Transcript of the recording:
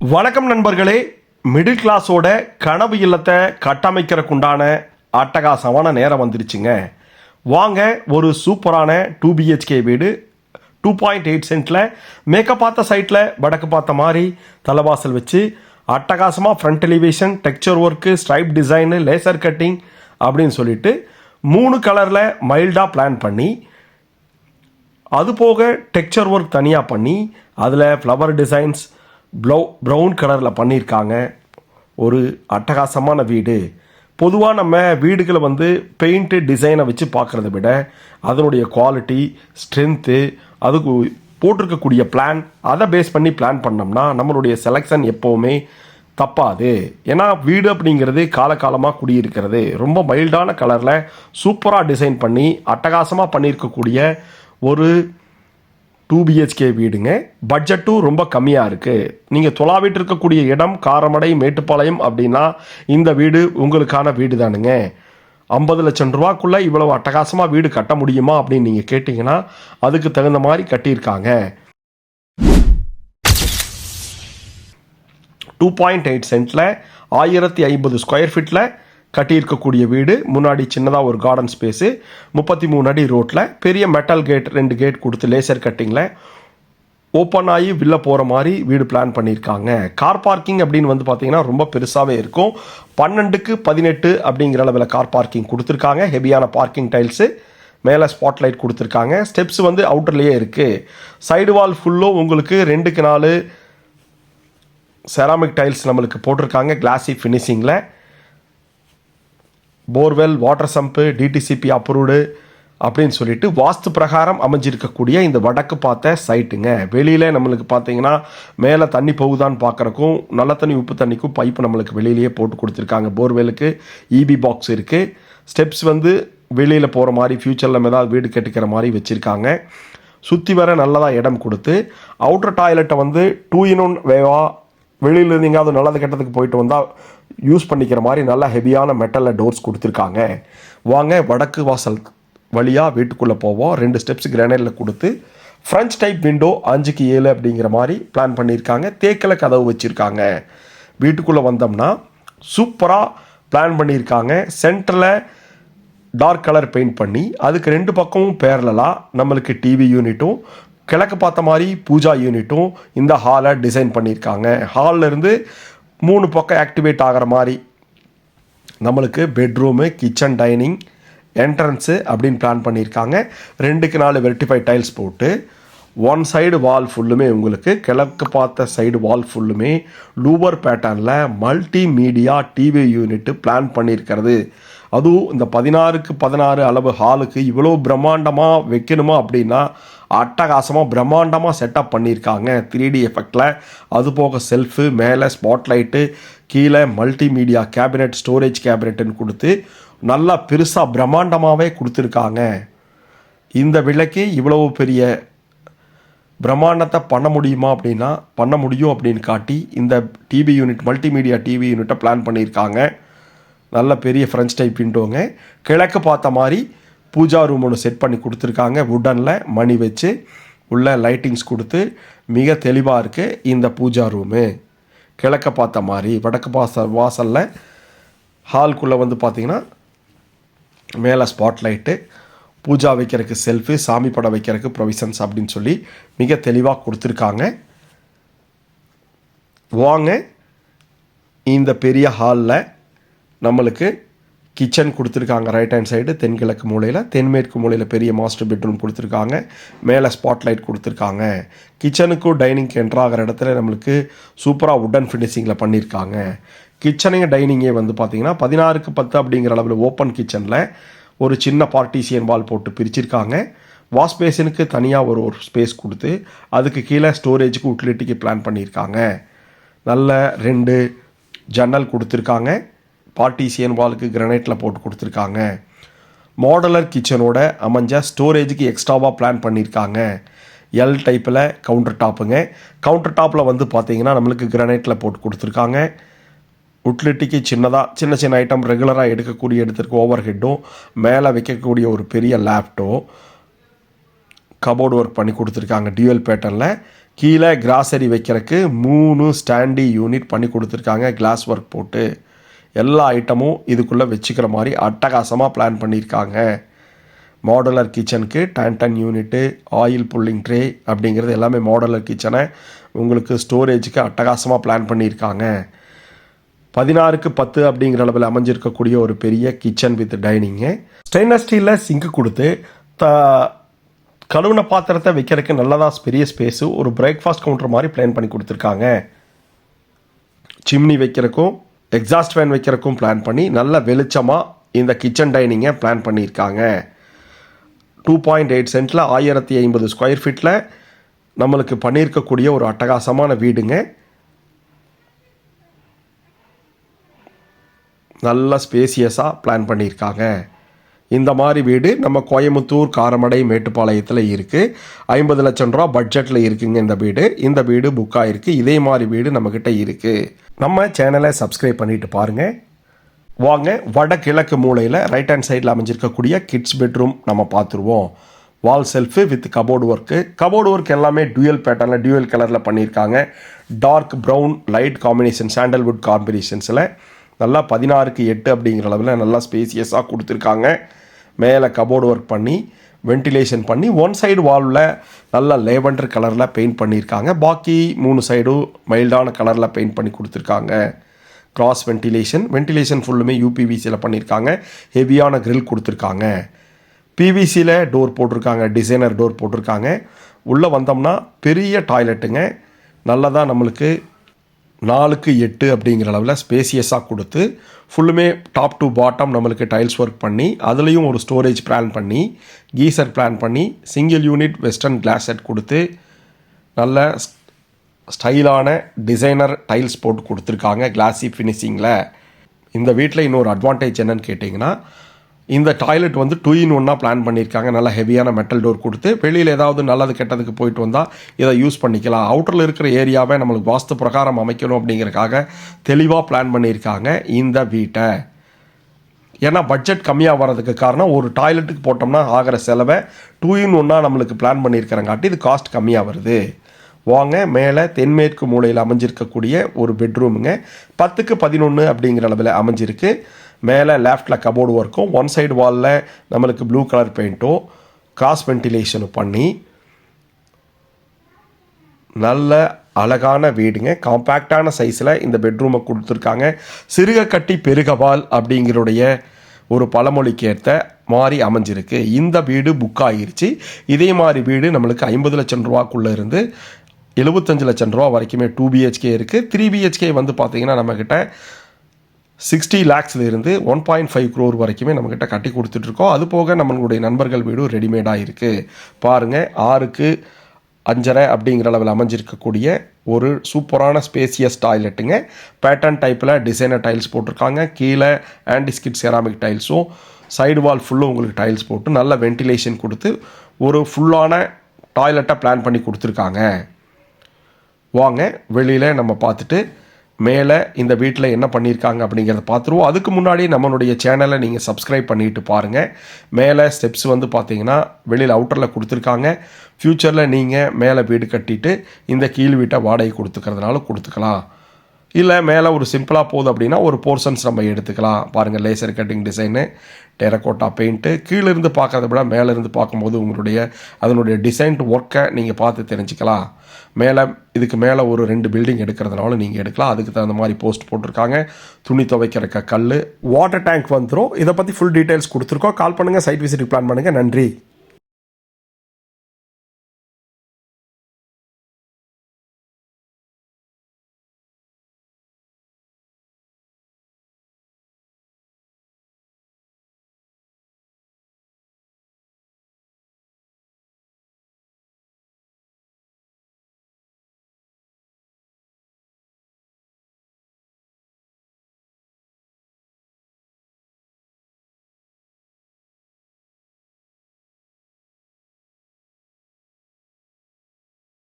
வணக்கம் நண்பர்களே. மிடில் கிளாஸோட கனவு இல்லத்தை கட்டமைக்கிறதுக்குண்டான அட்டகாசமான நேரம் வந்துருச்சுங்க. வாங்க ஒரு சூப்பரான 2BHK வீடு 2.8 சென்ட்டில் மேக்கப் பார்த்த சைட்டில் வடக்கு பார்த்த மாதிரி தலைவாசல் வச்சு அட்டகாசமாக front elevation, texture work, stripe design, laser cutting அப்படின்னு சொல்லிட்டு 3 கலரில் மைல்டாக பிளான் பண்ணி, அது போக டெக்ஸ்சர் ஒர்க் தனியாக பண்ணி அதில் ஃப்ளவர் டிசைன்ஸ் ப்ரௌன் கலரில் பண்ணியிருக்காங்க. ஒரு அட்டகாசமான வீடு. பொதுவாக நம்ம வீடுகளை பெயிண்ட்டு டிசைனை வச்சு பார்க்குறத விட அதனுடைய குவாலிட்டி, ஸ்ட்ரென்த்து, அதுக்கு போட்டிருக்கக்கூடிய பிளான், அதை பேஸ் பண்ணி பிளான் பண்ணோம்னா நம்மளுடைய செலெக்ஷன் எப்போவுமே தப்பாது. ஏன்னா வீடு அப்படிங்கிறது காலகாலமாக குடியிருக்கிறது. ரொம்ப மைல்டான கலரில் சூப்பராக டிசைன் பண்ணி அட்டகாசமாக பண்ணியிருக்கக்கூடிய ஒரு 2BHK வீடுங்க. பட்ஜெட்டும் ரொம்ப கம்மியாக இருக்குது. நீங்கள் தொலாவிட்டு இருக்கக்கூடிய இடம் காரமடை, மேட்டுப்பாளையம் அப்படின்னா இந்த வீடு உங்களுக்கான வீடு தானுங்க. 50 லட்சம் ரூபாக்குள்ளே இவ்வளவு அட்டகாசமாக வீடு கட்ட முடியுமா அப்படின்னு நீங்கள் கேட்டிங்கன்னா அதுக்கு தகுந்த மாதிரி கட்டியிருக்காங்க. 2.8 சென்ட்டில் 1050 ஸ்கொயர் ஃபீட்டில் கட்டியிருக்கக்கூடிய வீடு. முன்னாடி சின்னதாக ஒரு கார்டன் ஸ்பேஸு, 33 அடி ரோட்டில், பெரிய மெட்டல் கேட் 2 கேட் கொடுத்து லேசர் கட்டிங்கில் ஓப்பன் ஆகி வெளில போகிற மாதிரி வீடு பிளான் பண்ணியிருக்காங்க. கார் பார்க்கிங் அப்படின்னு பார்த்தீங்கன்னா ரொம்ப பெருசாகவே இருக்கும். 12க்கு 18 அப்படிங்கிற அளவில் கார் பார்க்கிங் கொடுத்துருக்காங்க. ஹெவியான பார்க்கிங் டைல்ஸு, மேலே ஸ்பாட்லைட் கொடுத்துருக்காங்க. ஸ்டெப்ஸ் அவுட்டர்லேயே இருக்குது. சைடு வால் ஃபுல்லும் உங்களுக்கு 2க்கு 4 செராமிக் டைல்ஸ் நம்மளுக்கு போட்டிருக்காங்க கிளாசி ஃபினிஷிங்கில். Borewell, water sump, DTCP approved அப்படின்னு சொல்லிட்டு வாஸ்து பிரகாரம் அமைஞ்சிருக்கக்கூடிய இந்த வடக்கு பார்த்த சைட்டுங்க. வெளியில் நம்மளுக்கு பார்த்தீங்கன்னா மேலே தண்ணி போகுதான்னு பார்க்குறக்கும், நல்ல தண்ணி உப்பு தண்ணிக்கும் பைப்பு நம்மளுக்கு வெளியிலேயே போட்டு கொடுத்துருக்காங்க. போர்வெலுக்கு இபி பாக்ஸ் இருக்குது. ஸ்டெப்ஸ் வெளியில் போகிற மாதிரி ஃப்யூச்சரில் ஏதாவது வீடு கட்டிக்கிற மாதிரி வச்சுருக்காங்க. சுற்றி வர நல்லதாக இடம் கொடுத்து அவுட்டர் டாய்லெட்டை 2-in-1 வேவா வெளியில் இருந்தீங்க நல்லது கெட்டதுக்கு போயிட்டு வந்தால் யூஸ் பண்ணிக்கிற மாதிரி நல்ல ஹெவியான மெட்டலில் டோர்ஸ் கொடுத்துருக்காங்க. வாங்க வடக்கு வாசல் வழியாக வீட்டுக்குள்ளே போவோம். 2 ஸ்டெப்ஸ் கிரானைட்டில் கொடுத்து ஃப்ரெஞ்ச் டைப் விண்டோ 5க்கு 7 அப்படிங்கிற மாதிரி பிளான் பண்ணியிருக்காங்க. தேக்கில் கதவு வச்சுருக்காங்க. வீட்டுக்குள்ளே வந்தோம்னா சூப்பராக பிளான் பண்ணியிருக்காங்க. சென்டரில் டார்க் கலர் பெயிண்ட் பண்ணி அதுக்கு 2 பக்கமும் பேரலாக நம்மளுக்கு டிவி யூனிட்டும், கிழக்கு பார்த்த மாதிரி பூஜா யூனிட்டும் இந்த ஹாலை டிசைன் பண்ணியிருக்காங்க. ஹாலில் இருந்து 3 பக்கம் ஆக்டிவேட் ஆகிற மாதிரி நம்மளுக்கு பெட்ரூமு, கிச்சன், டைனிங், என்ட்ரன்ஸு அப்படின்னு பிளான் பண்ணியிருக்காங்க. 2க்கு 4 வெர்டிஃபை டைல்ஸ் போட்டு 1 சைடு வால் ஃபுல்லுமே உங்களுக்கு கிழக்கு பார்த்த சைடு வால் ஃபுல்லுமே லூவர் பேட்டர்னில் multi media TV unit plan பண்ணியிருக்கிறது. அதுவும் இந்த 16க்கு 16 அளவு ஹாலுக்கு இவ்வளோ பிரம்மாண்டமாக வைக்கணுமா அப்படின்னா அட்டகாசமாக பிரம்மாண்டமாக செட்டப் பண்ணியிருக்காங்க 3D எஃபெக்டில். அதுபோக செல்ஃபு, மேலே ஸ்பாட்லைட்டு, கீழே மல்டிமீடியா கேபினெட், ஸ்டோரேஜ் கேபினெட்டுன்னு கொடுத்து நல்லா பெருசாக பிரம்மாண்டமாகவே கொடுத்துருக்காங்க. இந்த விலைக்கு இவ்வளவு பெரிய பிரம்மாண்டத்தை பண்ண முடியுமா அப்படின்னா பண்ண முடியும் அப்படின்னு காட்டி இந்த டிவி யூனிட், மல்டிமீடியா டிவி யூனிட்டை பிளான் பண்ணியிருக்காங்க. நல்ல பெரிய ஃப்ரெஞ்ச் டைப் விண்டோங்க. கிழக்கு பார்த்த மாதிரி பூஜா ரூம் ஒன்று செட் பண்ணி கொடுத்துருக்காங்க. வுட்டனில் மணி வச்சு உள்ள லைட்டிங்ஸ் கொடுத்து மிக தெளிவாக இருக்குது இந்த பூஜா ரூமு. கிழக்க பார்த்த மாதிரி வடக்கு வாசலில் ஹால்குள்ளே பார்த்திங்கன்னா மேலே ஸ்பாட்லைட்டு, பூஜா வைக்கிறதுக்கு செல்ஃபு, சாமி படம் வைக்கிறதுக்கு ப்ரொவிஷன்ஸ் அப்படின்னு சொல்லி மிக தெளிவாக கொடுத்துருக்காங்க. வாங்க இந்த பெரிய ஹாலில் நம்மளுக்கு கிச்சன் கொடுத்துருக்காங்க. ரைட் ஹேண்ட் சைடு தென்கிழக்கு மூலையில், தென்மேற்கு மூலையில் பெரிய மாஸ்டர் பெட்ரூம் கொடுத்துருக்காங்க. மேலே ஸ்பாட்லைட் கொடுத்துருக்காங்க. கிச்சனுக்கும் டைனிங்க்கு என்ட்ராகிற இடத்துல நம்மளுக்கு சூப்பராக வுட்டன் ஃபினிஷிங்கில் பண்ணியிருக்காங்க. கிச்சனையும் டைனிங்கே பார்த்திங்கன்னா 16க்கு 10 அப்படிங்கிற அளவில் ஓப்பன் கிச்சனில் ஒரு சின்ன பார்ட்டிஷியன் வால் போட்டு பிரிச்சிருக்காங்க. வாஷ் பேஷனுக்கு தனியாக ஒரு ஸ்பேஸ் கொடுத்து அதுக்கு கீழே ஸ்டோரேஜுக்கு யூட்டிலிட்டிக்கு பிளான் பண்ணியிருக்காங்க. நல்ல 2 ஜன்னல் கொடுத்துருக்காங்க. பார்ட்டிஷியன் வாலுக்கு கிரானைட்டில் போட்டு கொடுத்துருக்காங்க. மாடலர் கிச்சனோட அமைஞ்ச ஸ்டோரேஜுக்கு எக்ஸ்ட்ராவாக பிளான் பண்ணியிருக்காங்க. எல் டைப்பில் கவுண்டர் டாப்புங்க. கவுண்டர் டாப்பில் பார்த்தீங்கன்னா நம்மளுக்கு கிரானைட்டில் போட்டு கொடுத்துருக்காங்க. யூட்டிலிட்டிக்கு சின்னதாக சின்ன சின்ன ஐட்டம் ரெகுலராக எடுக்கக்கூடிய இடத்துக்கு ஓவர் ஹெட்டும், மேலே வைக்கக்கூடிய ஒரு பெரிய லேப்டோ, கபோர்டு ஒர்க் பண்ணி கொடுத்துருக்காங்க டியூவல் பேட்டர்னில். கீழே கிராசரி வைக்கிறதுக்கு 3 ஸ்டாண்டி யூனிட் பண்ணி கொடுத்துருக்காங்க. கிளாஸ் ஒர்க் போட்டு எல்லா ஐட்டமும் இதுக்குள்ளே வச்சுக்கிற மாதிரி அட்டகாசமாக பிளான் பண்ணியிருக்காங்க. மாடுலர் கிச்சனுக்கு 10 யூனிட்டு, ஆயில் புல்லிங் ட்ரே அப்படிங்கிறது எல்லாமே மாடுலர் கிச்சனை உங்களுக்கு ஸ்டோரேஜுக்கு அட்டகாசமாக பிளான் பண்ணியிருக்காங்க. 16க்கு 10 அப்படிங்கிற அளவில் அமைஞ்சிருக்கக்கூடிய ஒரு பெரிய கிச்சன் வித் டைனிங்கு. ஸ்டெயின்லெஸ் ஸ்டீலில் சிங்க்கு கொடுத்து கழுவுன பாத்திரத்தை வைக்கிறதுக்கு நல்லதாக பெரிய ஸ்பேஸு, ஒரு பிரேக்ஃபாஸ்ட் கவுண்டர் மாதிரி பிளான் பண்ணி கொடுத்துருக்காங்க. சிம்னி வைக்கிறக்கும் எக்ஸாஸ்ட் ஃபேன் வைக்கிறக்கும் பிளான் பண்ணி நல்ல வெளிச்சமாக இந்த கிச்சன் டைனிங்கை பிளான் பண்ணியிருக்காங்க. 2.8 சென்ட்டில் 1050 ஸ்கொயர் ஃபீட்டில் நம்மளுக்கு பண்ணியிருக்கக்கூடிய ஒரு அட்டகாசமான வீடுங்க. நல்ல ஸ்பேசியஸாக பிளான் பண்ணியிருக்காங்க. இந்த மாதிரி வீடு நம்ம கோயம்புத்தூர், காரமடை, மேட்டுப்பாளையத்தில் இருக்குது. 50 லட்சம் ரூபா பட்ஜெட்டில் இருக்குங்க இந்த வீடு புக் ஆகிருக்கு. இதே மாதிரி வீடு நம்மக்கிட்ட இருக்குது. நம்ம சேனலை சப்ஸ்கிரைப் பண்ணிட்டு பாருங்கள். வாங்க வடகிழக்கு மூலையில் ரைட் ஹேண்ட் சைடில் அமைஞ்சிருக்கக்கூடிய கிட்ஸ் பெட்ரூம் நம்ம பார்த்துருவோம். Wall shelf with cupboard work எல்லாமே டியூயல் பேட்டர்னில் டியூயல் கலரில் பண்ணியிருக்காங்க. Dark brown light combination, sandalwood காம்பினேஷன்ஸில் நல்லா 16க்கு 8 அப்படிங்கிற அளவில் நல்லா ஸ்பேசியஸாக கொடுத்துருக்காங்க. மேலே கபோர்டு ஒர்க் பண்ணி வென்டிலேஷன் பண்ணி ஒன் சைடு வாலில் நல்லா லேவண்டர் கலரில் பெயிண்ட் பண்ணியிருக்காங்க. பாக்கி 3 சைடும் மைல்டான கலரில் பெயிண்ட் பண்ணி கொடுத்துருக்காங்க. கிராஸ் வென்டிலேஷன் ஃபுல்லுமே யூபிவிசியில் பண்ணியிருக்காங்க. ஹெவியான கிரில் கொடுத்துருக்காங்க. பிவிசியில் டோர் போட்டிருக்காங்க, டிசைனர் டோர் போட்டிருக்காங்க. உள்ளே வந்தோம்னா பெரிய டாய்லெட்டுங்க. நல்லதாக நம்மளுக்கு 4க்கு 8 அப்படிங்கிற அளவில் ஸ்பேசியஸாக கொடுத்து ஃபுல்லுமே டாப் டு பாட்டம் நம்மளுக்கு டைல்ஸ் ஒர்க் பண்ணி அதுலேயும் ஒரு ஸ்டோரேஜ் பிளான் பண்ணி கீசர் பிளான் பண்ணி single unit western closet set கொடுத்து நல்ல ஸ்டைலான டிசைனர் டைல்ஸ் போட்டு கொடுத்துருக்காங்க கிளாஸி ஃபினிஷிங்கில். இந்த வீட்டில் இன்னொரு அட்வான்டேஜ் என்னன்னு கேட்டிங்கன்னா, இந்த டாய்லெட் வந்து 2 in 1 பிளான் பண்ணியிருக்காங்க. நல்லா ஹெவியான மெட்டல் டோர் கொடுத்து வெளியில் ஏதாவது நல்லது கெட்டதுக்கு போயிட்டு வந்தால் இதை யூஸ் பண்ணிக்கலாம். அவுட்டரில் இருக்கிற ஏரியாவை நம்மளுக்கு வாஸ்து பிரகாரம் அமைக்கணும் அப்படிங்கிறதுக்காக தெளிவாக பிளான் பண்ணியிருக்காங்க இந்த வீட்டை. ஏன்னா பட்ஜெட் கம்மியாக வர்றதுக்கு காரணம் ஒரு டாய்லெட்டுக்கு போட்டோம்னா ஆகிற செலவை 2 in 1 நம்மளுக்கு பிளான் பண்ணியிருக்கிறங்காட்டி இது காஸ்ட் கம்மியாக வருது. வாங்க மேலே தென்மேற்கு மூலையில் அமைஞ்சிருக்கக்கூடிய ஒரு பெட்ரூமுங்க. 10க்கு 11 அப்படிங்கிற அளவில் அமைஞ்சிருக்கு. மேலே லெஃப்டில் கபோர்டு ஒர்க்கும் ஒன் சைடு வாலில் நம்மளுக்கு ப்ளூ கலர் பெயிண்ட்டும் கிராஸ் வென்டிலேஷனும் பண்ணி நல்ல அழகான வீடுங்க. காம்பேக்டான சைஸில் இந்த பெட்ரூமை கொடுத்துருக்காங்க. சிறுக கட்டி பெருகவால் அப்படிங்கிறடைய ஒரு பழமொழிக்கு ஏற்ற மாதிரி அமைஞ்சிருக்கு. இந்த வீடு புக் ஆகிருச்சு. இதே மாதிரி வீடு நம்மளுக்கு 50 லட்சம் ரூபாக்குள்ளே இருந்து 75 லட்சம் ரூபா வரைக்குமே 2 BHK இருக்குது. 3 BHK வந்து பார்த்திங்கன்னா நம்மக்கிட்ட 60 lakhsல இருந்து 1.5 crore வரைக்குமே நம்மக்கிட்ட கட்டி கொடுத்துட்ருக்கோம். அது போக நம்மளுடைய நண்பர்கள் வீடும் ரெடிமேடாக இருக்குது. பாருங்கள் 6க்கு 5.5 அப்படிங்கிற அளவில் அமைஞ்சிருக்கக்கூடிய ஒரு சூப்பரான ஸ்பேசியஸ் டாய்லெட்டுங்க. பேட்டர்ன் டைப்பில் டிசைனர் டைல்ஸ் போட்டிருக்காங்க. கீழே ஆன்டிஸ்கிட் செராமிக் டைல்ஸும் சைடு வால் ஃபுல்லும் உங்களுக்கு டைல்ஸ் போட்டு நல்ல வென்டிலேஷன் கொடுத்து ஒரு ஃபுல்லான டாய்லெட்டை பிளான் பண்ணி கொடுத்துருக்காங்க. வாங்க வெளியில் நம்ம பார்த்துட்டு மேலே இந்த வீட்டில் என்ன பண்ணியிருக்காங்க அப்படிங்கிறத பார்த்துருவோம். அதுக்கு முன்னாடி நம்மளுடைய சேனலை நீங்கள் சப்ஸ்கிரைப் பண்ணிட்டு பாருங்கள். மேலே ஸ்டெப்ஸ் வந்து பார்த்தீங்கன்னா வெளியில் அவுட்டரில் கொடுத்துருக்காங்க. ஃப்யூச்சரில் நீங்கள் மேலே வீடு கட்டிட்டு இந்த கீழ் வீட்டை வாடகை கொடுத்துக்கலாம். இல்லை மேலே ஒரு சிம்பிளாக போகுது அப்படின்னா ஒரு போர்ஷன்ஸ் நம்ம எடுத்துக்கலாம். பாருங்கள் laser cutting design, terracotta paint. கீழிருந்து பார்க்கறத விட மேலேருந்து பார்க்கும்போது அதனுடைய டிசைன் ஒர்க்கை நீங்கள் பார்த்து தெரிஞ்சுக்கலாம். இதுக்கு மேலே ஒரு 2 பில்டிங் எடுக்கிறதுனால நீங்கள் எடுக்கலாம். அதுக்கு தகுந்த மாதிரி போஸ்ட் போட்டிருக்காங்க. துணி துவைக்கிறக்க கல், வாட்டர் டேங்க் வந்துடும். இதை பற்றி ஃபுல் டீட்டெயில்ஸ் கொடுத்துருக்கோம். கால் பண்ணுங்கள், சைட் விசிட் பிளான் பண்ணுங்கள். நன்றி.